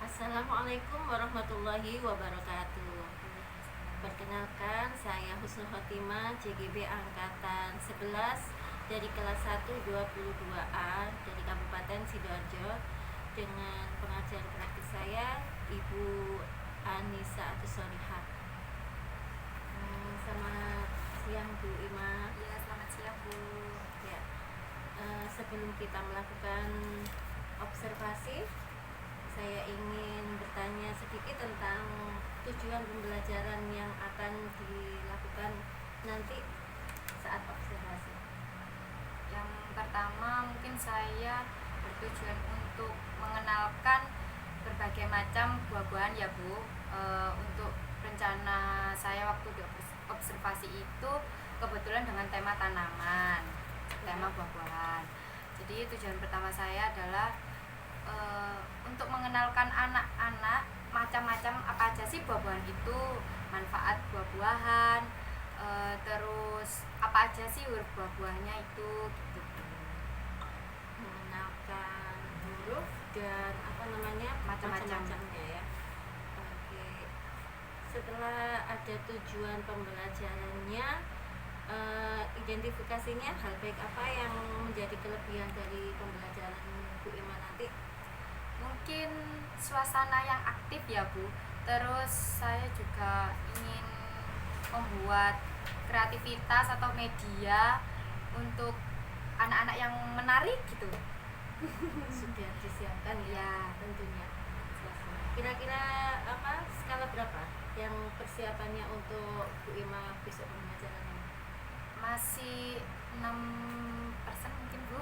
Assalamualaikum warahmatullahi wabarakatuh. Perkenalkan, saya Husnul Khotimah, JGB Angkatan 11 dari kelas 1 22A dari Kabupaten Sidoarjo, dengan pengajar praktis saya Ibu Anissa Atussolihah. Selamat siang Bu Ima. Ya, selamat siang Bu. Ya, sebelum kita melakukan observasi, saya ingin bertanya sedikit tentang tujuan pembelajaran yang akan dilakukan nanti saat observasi. Yang pertama, mungkin saya bertujuan untuk mengenalkan berbagai macam buah-buahan ya Bu. Untuk rencana saya waktu di observasi itu kebetulan dengan tema tanaman, tema buah-buahan. Jadi tujuan pertama saya adalah untuk mengenalkan anak-anak macam-macam apa aja sih buah-buahan itu, manfaat buah-buahan, terus apa aja sih buah-buahnya itu gitu. Mengenalkan huruf dan macam-macamnya ya. Oke. Setelah ada tujuan pembelajarannya, identifikasinya hal baik apa yang menjadi kelebihan dari pembelajaran Bu Ima nanti? Mungkin suasana yang aktif ya Bu. Terus saya juga ingin membuat kreativitas atau media untuk anak-anak yang menarik gitu. Sudah disiapkan ya, tentunya. Kira-kira skala berapa yang persiapannya untuk Bu Ima besok pembelajaran ini? Masih 6% mungkin Bu.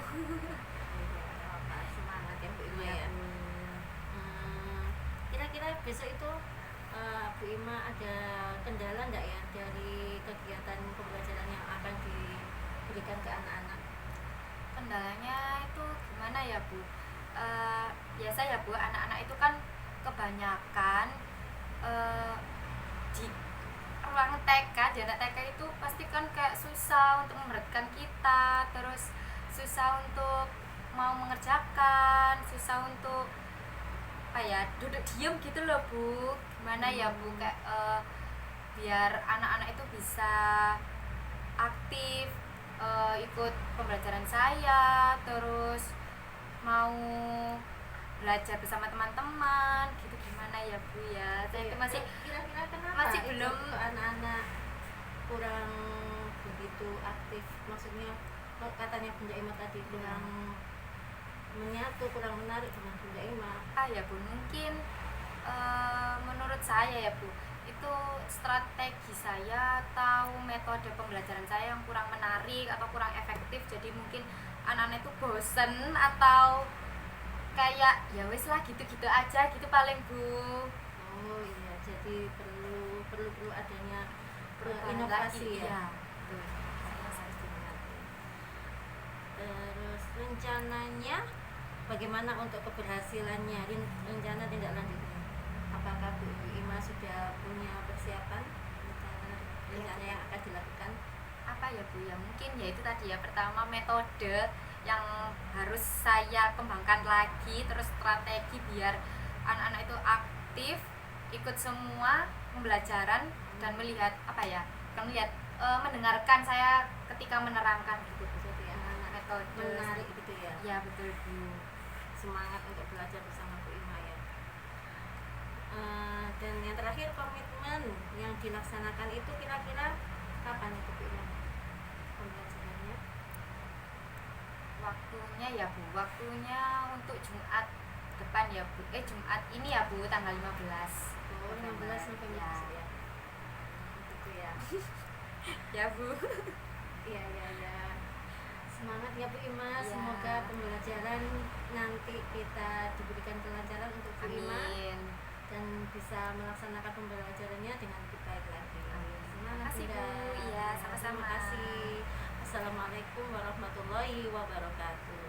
Semangat ya Bu Ima ya. Kira-kira besok itu Bu Ima ada kendala enggak ya dari kegiatan pembelajaran yang akan diberikan ke anak-anak? Kendalanya itu gimana ya Bu? Biasa ya Bu, anak-anak itu kan kebanyakan di ruang TK, di anak TK itu pasti kan kayak susah untuk memberatkan kita, terus susah untuk mau mengerjakan, susah untuk duduk diem gitu loh Bu. Gimana ya Bu, kayak biar anak-anak itu bisa aktif ikut pembelajaran saya, terus mau belajar bersama teman-teman gitu. Gimana ya Bu ya, saya itu masih kira-kira kenapa masih belum anak-anak kurang begitu aktif, maksudnya katanya Bunda Ima tadi kurang menyatu, kurang menarik dengan Bunda Ima. Ya Bu, mungkin menurut saya ya Bu, itu strategi saya atau metode pembelajaran saya yang kurang menarik atau kurang efektif. Jadi mungkin anak-anak itu bosen atau kayak ya wes lah gitu-gitu aja gitu paling Bu. Oh iya, jadi perlu adanya inovasi ya. Terus rencananya bagaimana untuk keberhasilannya, rencana tindak lanjutnya? Apakah Bu Ima sudah punya persiapan rencana yang akan dilakukan? Apa ya Bu ya, mungkin ya itu tadi ya, pertama metode yang harus saya kembangkan lagi, terus strategi biar anak-anak itu aktif ikut semua pembelajaran dan melihat mendengarkan saya ketika menerangkan gitu. Jadi anak-anak metode menarik gitu ya. Ya betul Bu. Semangat untuk belajar bersama Bu Ima ya. Dan yang terakhir, komitmen yang dilaksanakan itu kira-kira kapan itu Bu Ima pembelajarannya? Waktunya ya Bu, waktunya untuk Jumat depan ya Bu. Jumat ini ya Bu, tanggal 15. Oh, 15 November ya. Gitu ya. Ya Bu. Iya. Semangat ya Bu Ima, ya. Semoga pembelajaran nanti kita diberikan kelancaran untuk Bu Ima. Amin. Dan bisa melaksanakan pembelajarannya dengan lebih baik lagi. Amin. Semangat Terima kasih Bu. Iya, sama-sama. Terima kasih. Assalamualaikum warahmatullahi wabarakatuh.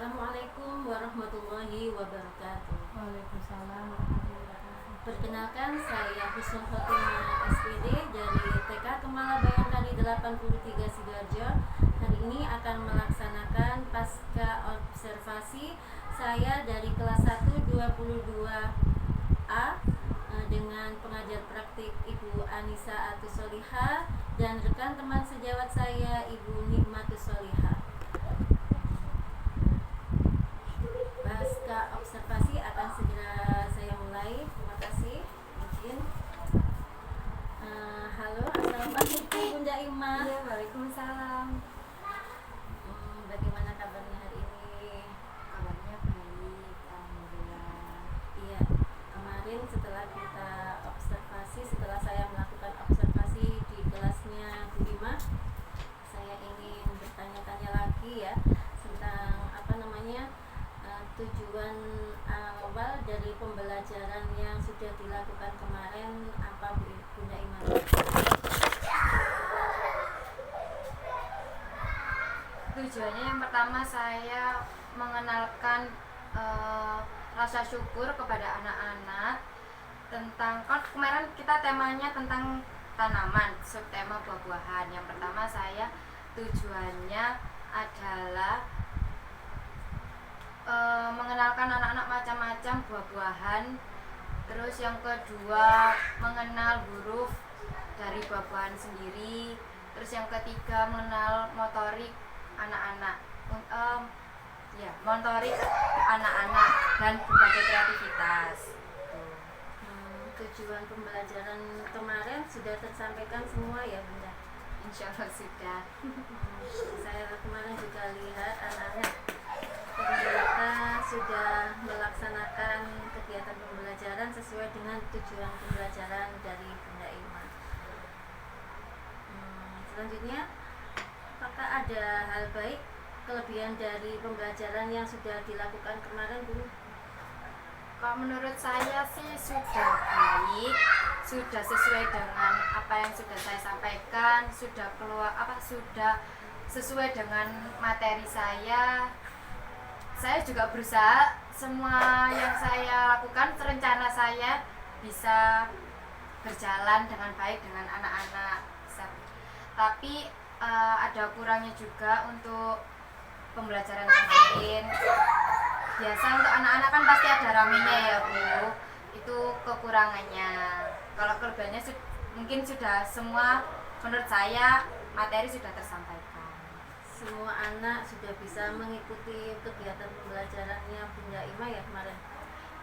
Assalamualaikum warahmatullahi wabarakatuh. Waalaikumsalam warahmatullahi wabarakatuh. Perkenalkan, saya Husnul Khotimah SPD dari TK Kemala Bayangkari 83 Sidoarjo. Hari ini akan melaksanakan pasca observasi saya dari kelas 1 22A dengan pengajar praktik Ibu Anissa Atus Solihah dan rekan teman sejawat saya Ibu Nikmatus Solihah. Pasca observasi akan segera saya mulai. Terima kasih. Izin. Halo, assalamualaikum Bunda Ima. Iya, waalaikumsalam. Bagaimana kabarnya hari ini? Kabarnya baik, alhamdulillah. Iya, kemarin setelah kita observasi, setelah saya melakukan observasi di kelasnya Bu Ima, saya ingin bertanya-tanya lagi ya tentang tujuan awal dari pembelajaran yang sudah dilakukan kemarin apa Bunda Ima? Tujuannya yang pertama saya mengenalkan rasa syukur kepada anak-anak tentang, kan kemarin kita temanya tentang tanaman, subtema buah-buahan. Yang pertama saya tujuannya adalah mengenalkan anak-anak macam-macam buah-buahan. Terus yang kedua mengenal huruf dari buah-buahan sendiri. Terus yang ketiga mengenal motorik anak-anak, motorik anak-anak dan berbagai kreativitas. Tujuan pembelajaran kemarin sudah tersampaikan semua ya Bunda? Insya Allah sudah. Saya kemarin juga lihat anak-anak ternyata sudah melaksanakan kegiatan pembelajaran sesuai dengan tujuan pembelajaran dari Bunda Ima. Selanjutnya, apakah ada hal baik, kelebihan dari pembelajaran yang sudah dilakukan kemarin, Bu? Kalau menurut saya sih sudah baik, sudah sesuai dengan apa yang sudah saya sampaikan, sudah sesuai dengan materi saya. Saya juga berusaha semua yang saya lakukan, rencana saya bisa berjalan dengan baik dengan anak-anak. Tapi ada kurangnya juga untuk pembelajaran kemarin. Biasa untuk anak-anak kan pasti ada ramenya ya Bu, itu kekurangannya. Kalau kelebihannya mungkin sudah semua, menurut saya materi sudah tersampaikan. Semua anak sudah bisa mengikuti kegiatan pembelajarannya Bunda Ima ya kemarin?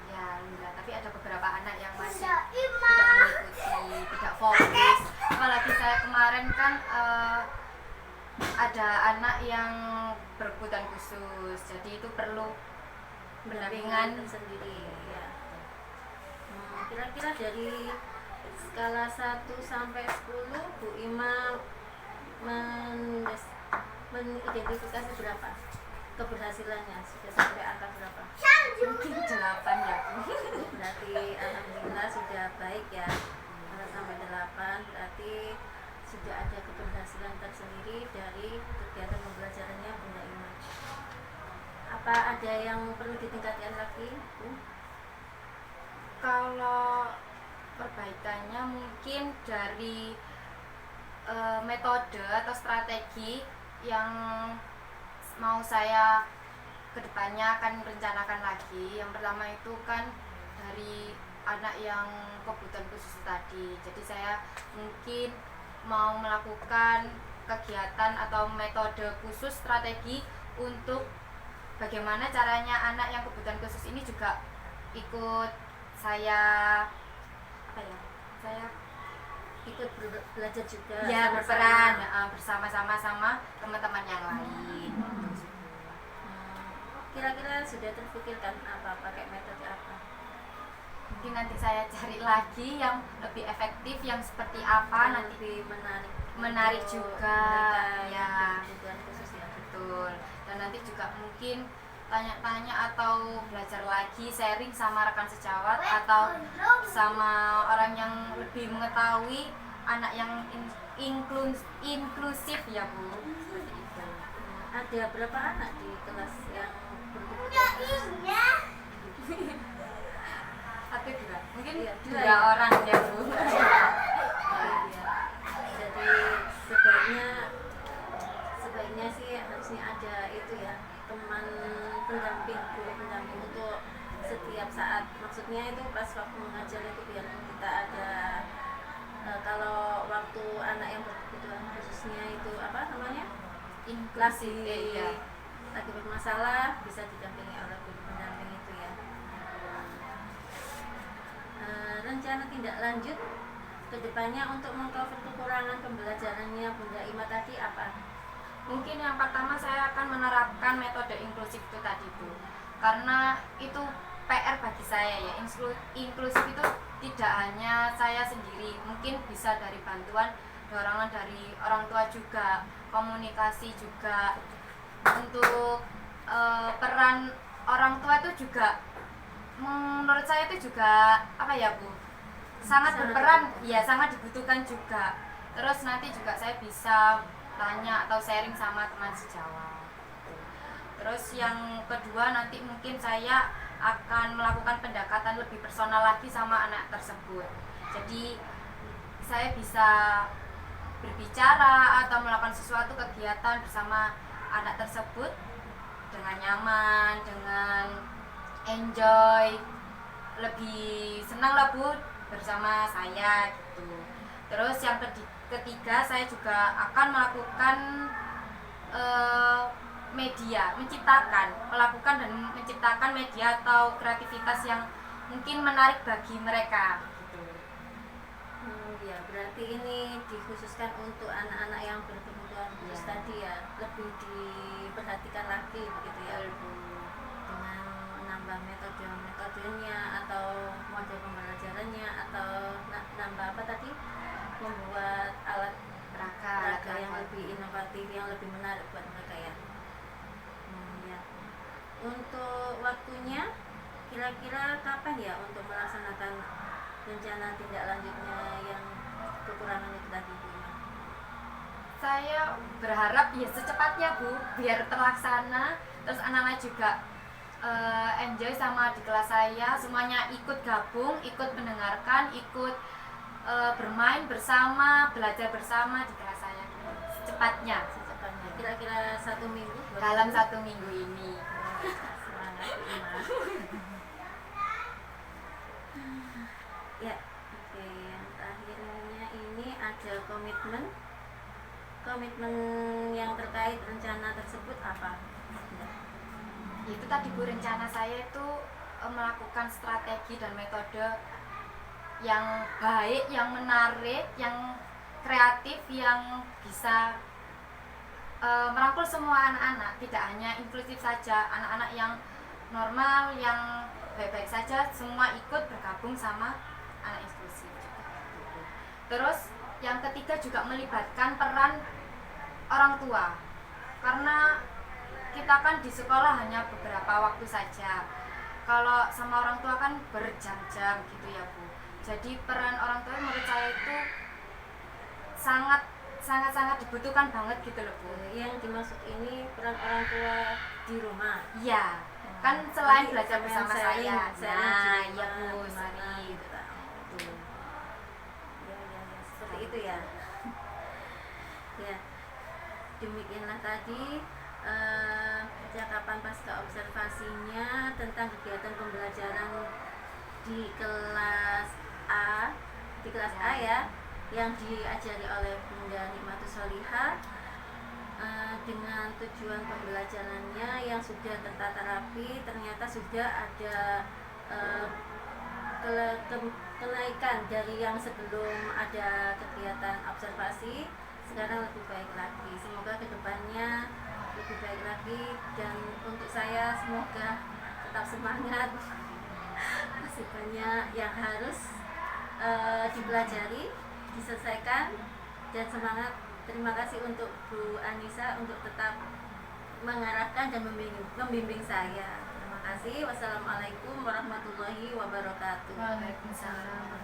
Ya alhamdulillah, tapi ada beberapa anak yang masih tidak mengikuti, tidak fokus. Apalagi saya kemarin kan ada anak yang berkebutuhan khusus, jadi itu perlu pendampingan tersendiri ya. Kira-kira dari skala 1 sampai 10 Bu Ima mengidentifikasi berapa keberhasilannya? Sudah sampai angka berapa? Mungkin 8 ya Bu. Berarti alhamdulillah sudah baik ya. Kalau sampai 8 berarti sudah ada keberhasilan tersendiri dari kegiatan pembelajarannya Bunda Ima. Apa ada yang perlu ditingkatkan lagi, Bu? Kalau perbaikannya mungkin dari metode atau strategi yang mau saya kedepannya akan rencanakan lagi. Yang pertama itu kan dari anak yang kebutuhan khusus tadi, jadi saya mungkin mau melakukan kegiatan atau metode khusus strategi untuk bagaimana caranya anak yang kebutuhan khusus ini juga ikut saya ikut belajar juga ya, sama-sama. berperan bersama-sama sama teman-teman yang lain. Kira-kira sudah terpikirkan apa, pakai metode apa? Mungkin nanti saya cari lagi yang lebih efektif, yang seperti apa, nanti lebih menarik untuk juga mereka ya. yang berkebutuhan khusus ya. Betul. Dan nanti juga mungkin tanya-tanya atau belajar lagi, sharing sama rekan sejawat atau sama orang yang lebih mengetahui anak yang inklusif ya Bu, seperti itu. Ada berapa anak di kelas yang berkebutuhan? Satu dua, mungkin Iya, dua dua ya? orang ya Bu. Oh, iya. Jadi sebaiknya sih harusnya ada itu ya, teman pendamping, guru pendamping untuk setiap saat. Maksudnya itu pas waktu mengajar itu biar kita ada kalau waktu anak yang berkebutuhan khususnya itu apa namanya, Inklusi, iya. lagi bermasalah bisa didampingi oleh guru pendamping itu ya. Rencana tindak lanjut kedepannya untuk mengcover kekurangan pembelajarannya Bunda Ima tadi apa? Mungkin yang pertama saya akan menerapkan metode inklusif itu tadi Bu, karena itu PR bagi saya ya. Inklusif itu tidak hanya saya sendiri, mungkin bisa dari bantuan dorongan dari orang tua juga, komunikasi juga. Untuk peran orang tua itu juga menurut saya itu juga apa ya Bu, sangat berperan ya, sangat dibutuhkan juga. Terus nanti juga saya bisa tanya atau sharing sama teman sejawat. Terus yang kedua nanti mungkin saya akan melakukan pendekatan lebih personal lagi sama anak tersebut. Jadi saya bisa berbicara atau melakukan sesuatu kegiatan bersama anak tersebut dengan nyaman, dengan enjoy, lebih senang lah Bu bersama saya gitu. Terus yang ketiga saya juga akan melakukan melakukan dan menciptakan media atau kreativitas yang mungkin menarik bagi mereka gitu. Ya berarti ini dikhususkan untuk anak-anak yang berkebutuhan khusus tadi ya, lebih diperhatikan lagi begitu ya Bu, dengan menambah metodenya atau model pembelajarannya, atau nambah apa tadi, membuat alat peraga yang lebih inovatif, yang lebih menarik buat mereka ya. Ya. Untuk waktunya kira-kira kapan ya untuk melaksanakan rencana tindak lanjutnya yang kekurangan itu tadi Bu? Saya berharap ya secepatnya Bu, biar terlaksana, terus anak-anak juga enjoy sama di kelas saya, semuanya ikut gabung, ikut mendengarkan, ikut bermain bersama, belajar bersama di kelas saya. Secepatnya Kira-kira 1 minggu dalam 1 minggu ini. Semangat Ima. Ya, oke. Yang terakhirnya ini ada komitmen yang terkait rencana tersebut apa? Itu tadi Bu, rencana saya itu melakukan strategi dan metode yang baik, yang menarik, yang kreatif, yang bisa merangkul semua anak-anak, tidak hanya inklusif saja, anak-anak yang normal, yang baik-baik saja semua ikut bergabung sama anak inklusif. Terus yang ketiga juga melibatkan peran orang tua, karena kita kan di sekolah hanya beberapa waktu saja, kalau sama orang tua kan berjam-jam gitu ya Bu. Jadi peran orang tua menurut saya itu sangat dibutuhkan banget gitu loh Bu. Yang dimaksud ini peran orang tua di rumah. Iya, kan selain Nanti belajar bersama saya. iya Bu, sorry. Ya, seperti itu ya. Ya, demikianlah tadi percakapan pasca observasinya tentang kegiatan pembelajaran di kelas A ya, yang diajari oleh Bunda Nikmatus Sholihah, dengan tujuan pembelajarannya yang sudah tertata rapi. Ternyata sudah ada kenaikan dari yang sebelum ada kegiatan observasi. Sekarang lebih baik lagi, semoga kedepannya lebih baik lagi. Dan untuk saya semoga tetap semangat. Masih banyak yang harus dipelajari, diselesaikan, dan semangat. Terima kasih untuk Bu Anissa untuk tetap mengarahkan dan membimbing saya. Terima kasih. Wassalamualaikum warahmatullahi wabarakatuh. Waalaikumsalam.